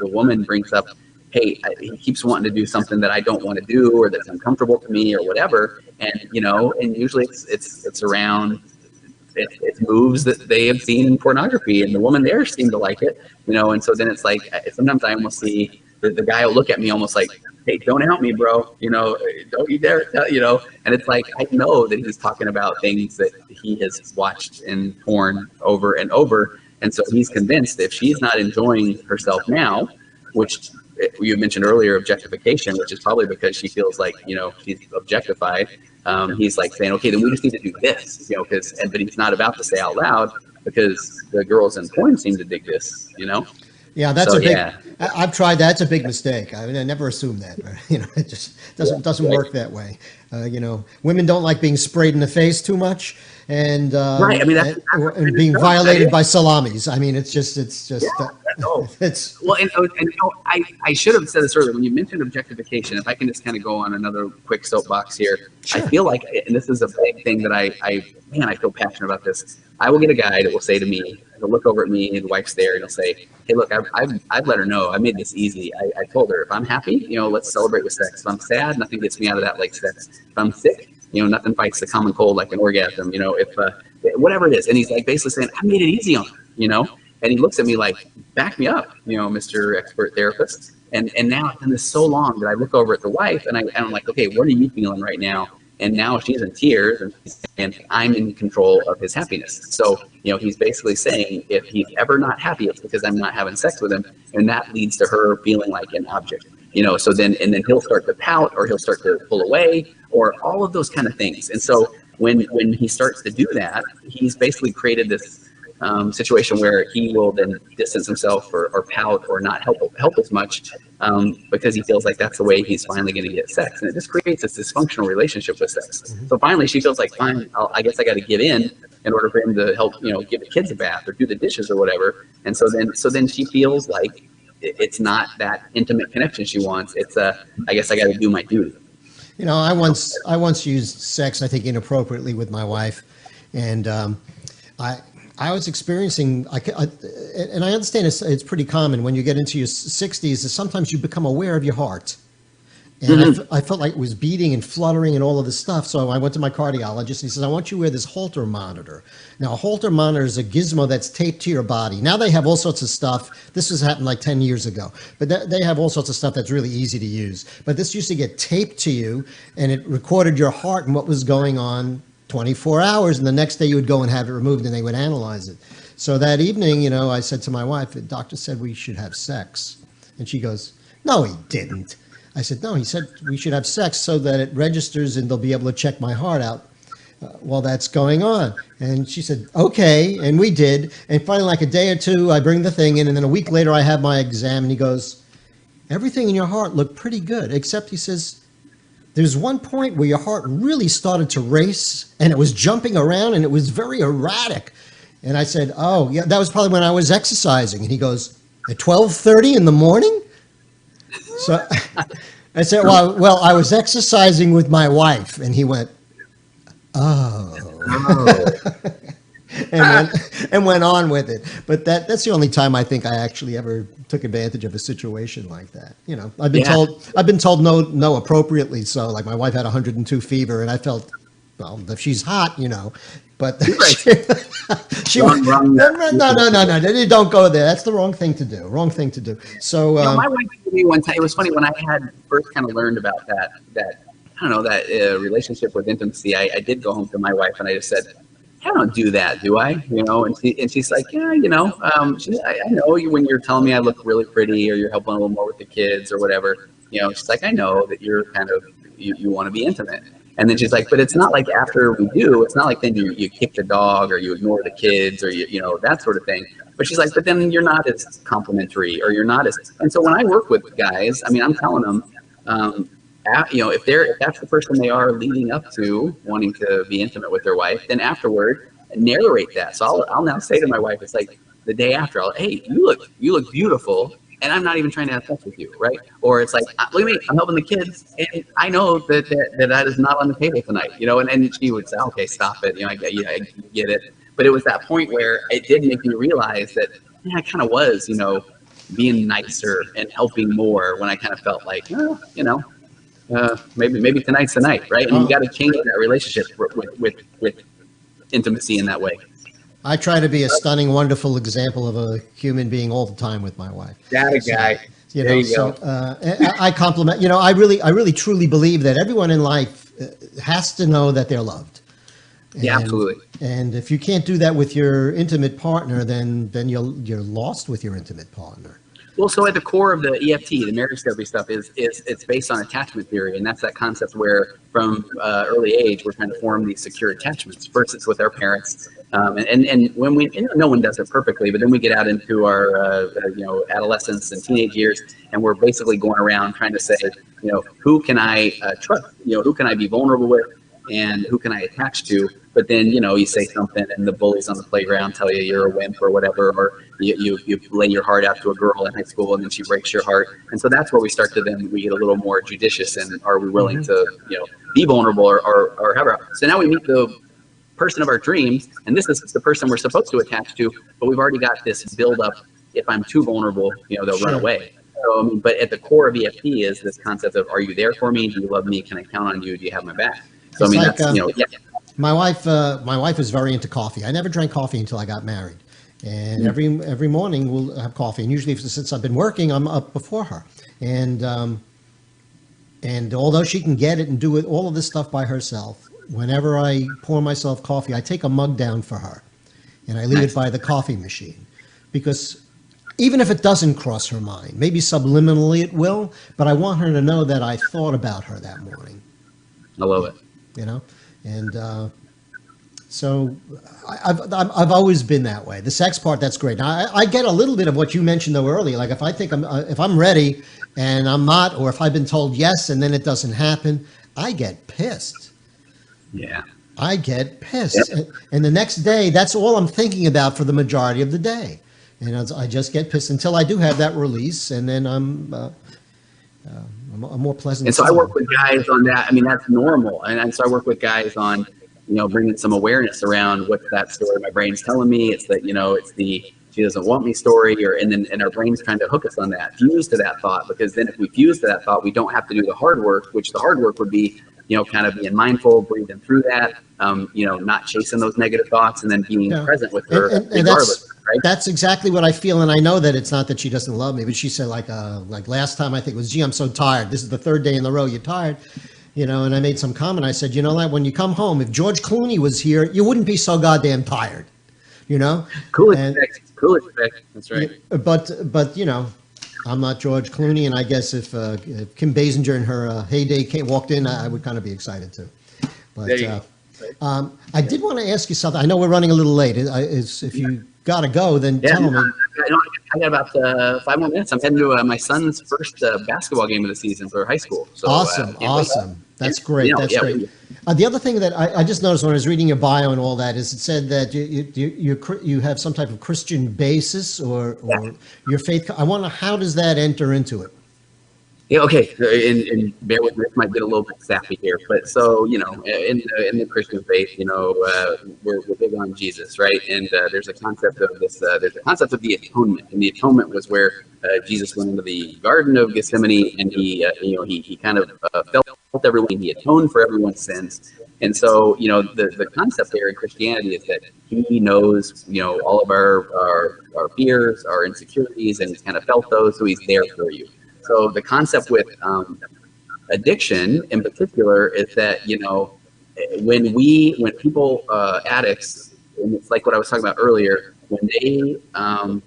Speaker 2: woman brings up, hey, he keeps wanting to do something that I don't want to do or that's uncomfortable to me or whatever, and and usually it's around. It's moves that they have seen in pornography, and the woman there seemed to like it, and so then it's like sometimes I almost see the guy will look at me almost like, hey, don't out me, bro, don't you dare, and it's like I know that he's talking about things that he has watched in porn over and over, and so he's convinced if she's not enjoying herself now, which you mentioned earlier, objectification, which is probably because she feels like she's objectified. He's like saying, okay, then we just need to do this, but he's not about to say out loud because the girls in porn seem to dig this,
Speaker 1: Yeah, that's
Speaker 2: So,
Speaker 1: a big.
Speaker 2: yeah.
Speaker 1: I've tried that. It's a big mistake. I mean, I never assumed that. But, it just doesn't work that way. Women don't like being sprayed in the face too much, and
Speaker 2: Right. I mean,
Speaker 1: and being violated by salamis. I mean, it's just
Speaker 2: No.
Speaker 1: it's
Speaker 2: Well, and I should have said this earlier. When you mentioned objectification, if I can just kind of go on another quick soapbox here, I
Speaker 1: Sure.
Speaker 2: feel like, and this is a big thing that I feel passionate about this. I will get a guy that will say to me, he'll look over at me, and the wife's there, and he'll say, hey, look, I've let her know. I made this easy. I told her, if I'm happy, let's celebrate with sex. If I'm sad, nothing gets me out of that like sex. If I'm sick, nothing fights the common cold like an orgasm, if whatever it is. And he's like basically saying, I made it easy on her. And he looks at me like, back me up, Mr. Expert Therapist. And now I've done this so long that I look over at the wife and I'm like, okay, what are you feeling right now? And now she's in tears and I'm in control of his happiness. So, he's basically saying if he's ever not happy, it's because I'm not having sex with him. And that leads to her feeling like an object, so then he'll start to pout or he'll start to pull away or all of those kind of things. And so when he starts to do that, he's basically created this situation where he will then distance himself or pout or not help as much because he feels like that's the way he's finally going to get sex, and it just creates this dysfunctional relationship with sex.
Speaker 1: Mm-hmm.
Speaker 2: So finally, she feels like, fine, I guess I got to give in order for him to help, give the kids a bath or do the dishes or whatever. And so then she feels like it's not that intimate connection she wants. It's I guess I got to do my duty.
Speaker 1: I once used sex, I think, inappropriately with my wife, and I was experiencing, and I understand it's pretty common when you get into your 60s, is sometimes you become aware of your heart. And
Speaker 2: Mm-hmm.
Speaker 1: I felt like it was beating and fluttering and all of this stuff. So I went to my cardiologist and he says, I want you to wear this Holter monitor. Now, a Holter monitor is a gizmo that's taped to your body. Now they have all sorts of stuff. This has happened like 10 years ago, but they have all sorts of stuff that's really easy to use. But this used to get taped to you and it recorded your heart and what was going on 24 hours. And the next day you would go and have it removed and they would analyze it. So that evening, I said to my wife, the doctor said we should have sex. And she goes, no, he didn't. I said, no, he said we should have sex so that it registers and they'll be able to check my heart out while that's going on. And she said, okay. And we did. And finally, like a day or two, I bring the thing in. And then a week later, I have my exam. And he goes, everything in your heart looked pretty good, except he says, there's one point where your heart really started to race and it was jumping around and it was very erratic. And I said, oh, yeah, that was probably when I was exercising. And he goes, at 12:30 in the morning? So I said, well, I was exercising with my wife. And he went, oh. and went on with it. But that's the only time I think I actually ever took advantage of a situation like that. I've been told no appropriately. So like my wife had 102 fever and I felt, well, if she's hot, but she went, no, don't go there. That's the wrong thing to do. So
Speaker 2: My wife told me one time, it was funny when I had first kind of learned about that I don't know, that relationship with intimacy. I did go home to my wife and I just said, I don't do that, do I? And she's like, yeah, I know you when you're telling me I look really pretty or you're helping a little more with the kids or whatever. She's like, I know that you're kind of you want to be intimate. And then she's like, but it's not like after we do, it's not like then you kick the dog or you ignore the kids or that sort of thing. But she's like, but then you're not as complimentary or you're not as. And so when I work with guys, I mean, I'm telling them. If that's the person they are leading up to wanting to be intimate with their wife, then afterward narrate that. So I'll now say to my wife, it's like the day after, hey, you look beautiful, and I'm not even trying to have sex with you, right? Or it's like, look at me, I'm helping the kids, and I know that is not on the table tonight, and she would say, okay, stop it, I get it. But it was that point where it did make me realize that I kind of was, being nicer and helping more when I kind of felt like, maybe tonight's the night, right? And you got to change that relationship with intimacy in that way.
Speaker 1: I try to be a stunning, wonderful example of a human being all the time with my wife.
Speaker 2: That a guy.
Speaker 1: There you go. I compliment. I really truly believe that everyone in life has to know that they're loved.
Speaker 2: Yeah, absolutely.
Speaker 1: And if you can't do that with your intimate partner, then you're lost with your intimate partner.
Speaker 2: Well, so at the core of the EFT, the marriage therapy stuff, is it's based on attachment theory, and that's that concept where from early age we're trying to form these secure attachments. First, it's with our parents, and when no one does it perfectly, but then we get out into our adolescence and teenage years, and we're basically going around trying to say, who can I trust? Who can I be vulnerable with, and who can I attach to? But then, you say something and the bullies on the playground tell you you're a wimp or whatever, or you lay your heart out to a girl in high school and then she breaks your heart. And so that's where we start to then we get a little more judicious and are we willing to, be vulnerable or however. So now we meet the person of our dreams, and this is the person we're supposed to attach to, but we've already got this build up. If I'm too vulnerable, they'll run away. So, but at the core of EFT is this concept of, are you there for me? Do you love me? Can I count on you? Do you have my back? So,
Speaker 1: It's
Speaker 2: that's,
Speaker 1: My wife is very into coffee. I never drank coffee until I got married, and every morning we'll have coffee. And usually, since I've been working, I'm up before her. And although she can get it and do it all of this stuff by herself, whenever I pour myself coffee, I take a mug down for her, and I leave it by the coffee machine, because even if it doesn't cross her mind, maybe subliminally it will, but I want her to know that I thought about her that morning.
Speaker 2: I love it.
Speaker 1: And so I've always been that way. The sex part, that's great. Now, I get a little bit of what you mentioned though earlier. Like if I'm ready and I'm not, or if I've been told yes and then it doesn't happen, I get pissed.
Speaker 2: Yeah.
Speaker 1: I get pissed.
Speaker 2: Yep.
Speaker 1: And the next day, that's all I'm thinking about for the majority of the day. And I just get pissed until I do have that release, and then I'm a more pleasant.
Speaker 2: And so I work with guys on that. I mean, that's normal. And so I work with guys on, bringing some awareness around what's that story my brain's telling me. It's that, it's the she doesn't want me story, and our brain's trying to hook us on that, fuse to that thought, because then if we fuse to that thought, we don't have to do the hard work, which the hard work would be, kind of being mindful, breathing through that, not chasing those negative thoughts, and then being present with her regardless. Right?
Speaker 1: That's exactly what I feel, and I know that it's not that she doesn't love me, but she said like last time I think it was, gee, I'm so tired. This is the third day in a row you're tired, and I made some comment. I said, that when you come home, if George Clooney was here, you wouldn't be so goddamn tired,
Speaker 2: Cool effect. That's right.
Speaker 1: But I'm not George Clooney, and I guess if Kim Basinger in her heyday walked in, I would kind of be excited too. But I did want to ask you something. I know we're running a little late. If you got to go, then tell me.
Speaker 2: I got about 5 more minutes. I'm heading to my son's first basketball game of the season for high school. So,
Speaker 1: awesome. That's great. That's great. The other thing that I just noticed when I was reading your bio and all that is it said that you have some type of Christian basis or your faith. I wonder, how does that enter into it?
Speaker 2: Yeah, okay, and bear with me, this might get a little bit sappy here, but so, in the Christian faith, we're big on Jesus, right? And there's a concept of this, there's a concept of the atonement, and the atonement was where Jesus went into the Garden of Gethsemane, and he kind of felt everyone, he atoned for everyone's sins. And so, the concept there in Christianity is that he knows, all of our fears, our insecurities, and he's kind of felt those, so he's there for you. So the concept with addiction in particular is that, when people, addicts, and it's like what I was talking about earlier, when they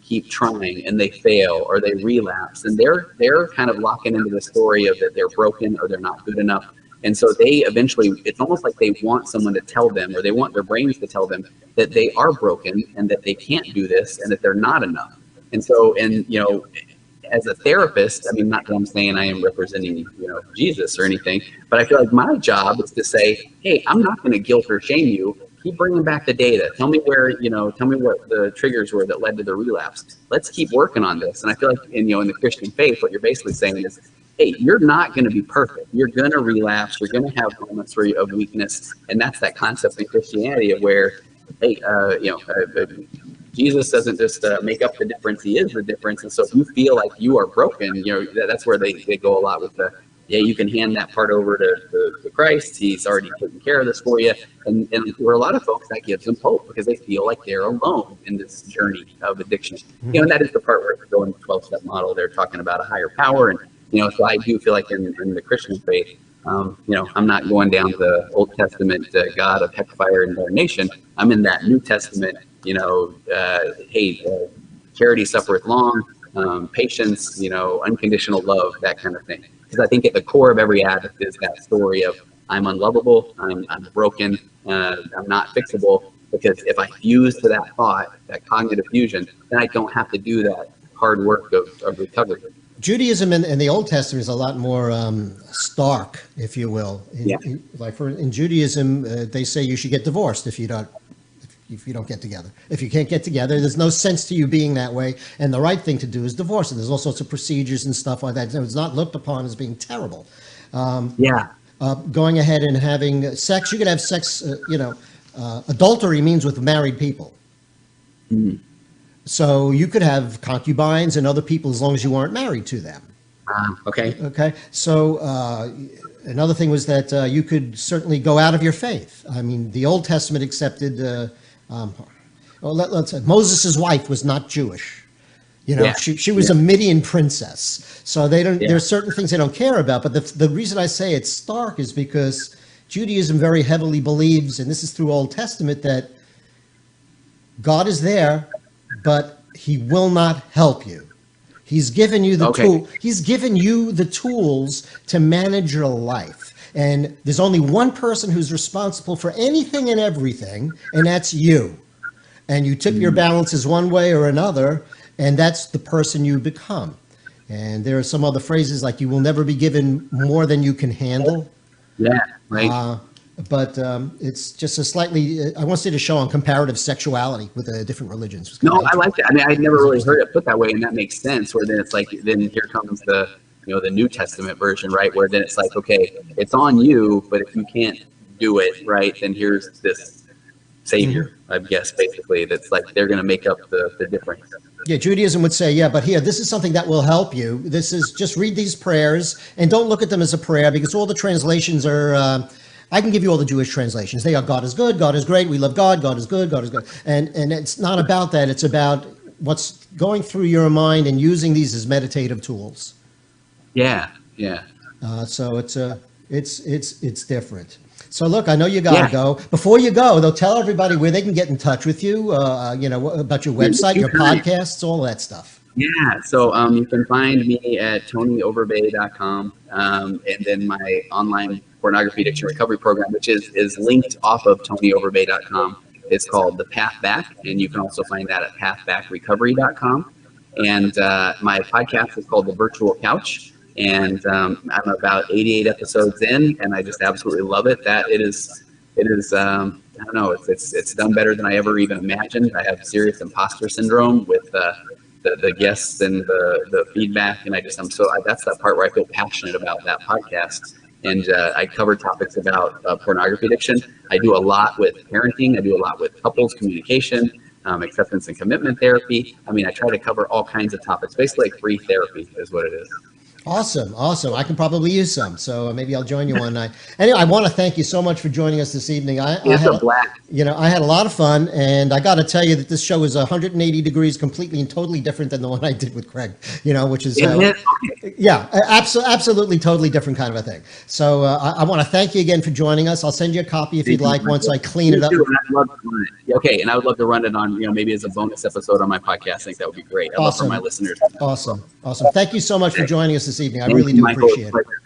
Speaker 2: keep trying and they fail or they relapse, and they're kind of locking into the story of that they're broken or they're not good enough. And so they eventually, it's almost like they want someone to tell them, or they want their brains to tell them that they are broken and that they can't do this and that they're not enough. And so, and as a therapist, I mean, not that I'm saying I am representing, Jesus or anything, but I feel like my job is to say, hey, I'm not going to guilt or shame you. Keep bringing back the data. Tell me where, tell me what the triggers were that led to the relapse. Let's keep working on this. And I feel like, in the Christian faith, what you're basically saying is, hey, you're not going to be perfect. You're going to relapse. You're going to have moments of weakness. And that's that concept in Christianity of where, hey, Jesus doesn't just make up the difference. He is the difference. And so if you feel like you are broken, that's where they go a lot with the, you can hand that part over to Christ. He's already taken care of this for you. And for a lot of folks, that gives them hope because they feel like they're alone in this journey of addiction. And that is the part where if you go in the 12-step model, they're talking about a higher power. And, so I do feel like in the Christian faith, I'm not going down the Old Testament God of heck, fire, and damnation. I'm in that New Testament, charity suffereth long, patience, unconditional love, that kind of thing. Because I think at the core of every addict is that story of I'm unlovable, I'm broken, I'm not fixable. Because if I fuse to that thought, that cognitive fusion, then I don't have to do that hard work of recovery.
Speaker 1: Judaism in the Old Testament is a lot more stark, if you will. In Judaism, they say you should get divorced if you don't get together. If you can't get together, there's no sense to you being that way. And the right thing to do is divorce. And there's all sorts of procedures and stuff like that. So it's not looked upon as being terrible. Going ahead and having sex, you could have sex. Adultery means with married people.
Speaker 2: Mm.
Speaker 1: So you could have concubines and other people as long as you weren't married to them.
Speaker 2: Okay.
Speaker 1: Okay. So another thing was that you could certainly go out of your faith. I mean, the Old Testament accepted. Let's say Moses' wife was not Jewish. She was a Midian princess. So they don't. There are certain things they don't care about. But the reason I say it's stark is because Judaism very heavily believes, and this is through Old Testament, that God is there, but He will not help you. He's given you the tool. He's given you the tools to manage your life. And there's only one person who's responsible for anything and everything, and that's you. And you tip your balances one way or another, and that's the person you become. And there are some other phrases like you will never be given more than you can handle.
Speaker 2: Yeah, right.
Speaker 1: But it's just a slightly, I want to see the show on comparative sexuality with different religions.
Speaker 2: No, I like that. I mean, I'd never really heard it put that way, and that makes sense. Where then it's like, then here comes the, the New Testament version, right? Where then it's like, okay, it's on you, but if you can't do it, right, then here's this savior, I guess, basically, that's like they're going to make up the difference.
Speaker 1: Yeah, Judaism would say, but here, this is something that will help you. This is just read these prayers and don't look at them as a prayer because all the translations are. I can give you all the Jewish translations. They are God is good, God is great, we love God, God is good, God is good. And it's not about that. It's about what's going through your mind and using these as meditative tools.
Speaker 2: Yeah.
Speaker 1: So it's different. So look, I know you got to go. Before you go, though, tell everybody where they can get in touch with you, about your website, your podcasts, all that stuff.
Speaker 2: Yeah, so you can find me at tonyoverbay.com, and then my online pornography addiction recovery program, which is linked off of tonyoverbay.com. It's called The Path Back, and you can also find that at pathbackrecovery.com. And my podcast is called The Virtual Couch, and I'm about 88 episodes in, and I just absolutely love it. It is I don't know, it's done better than I ever even imagined. I have serious imposter syndrome with the guests and the feedback, and that's that part where I feel passionate about that podcast. And I cover topics about pornography addiction. I do a lot with parenting. I do a lot with couples communication, acceptance and commitment therapy. I mean, I try to cover all kinds of topics, basically like free therapy is what it is.
Speaker 1: Awesome, awesome. I can probably use some, so maybe I'll join you one night. Anyway, I want to thank you so much for joining us this evening. I
Speaker 2: It's
Speaker 1: had
Speaker 2: a blast.
Speaker 1: I had a lot of fun, and I got to tell you that this show is 180 degrees completely and totally different than the one I did with Craig. Which is
Speaker 2: Isn't it? Okay.
Speaker 1: yeah, absolutely, totally different kind of a thing. So I want to thank you again for joining us. I'll send you a copy if you'd like once I clean it up.
Speaker 2: Me too, and I'd love to run it. Okay, and I would love to run it on, maybe as a bonus episode on my podcast. I think that would be great. I'd love for
Speaker 1: Awesome.
Speaker 2: my listeners.
Speaker 1: Awesome. Thank you so much for joining us this evening. I
Speaker 2: Thank
Speaker 1: really
Speaker 2: you,
Speaker 1: do
Speaker 2: Michael.
Speaker 1: appreciate it.
Speaker 2: Pleasure.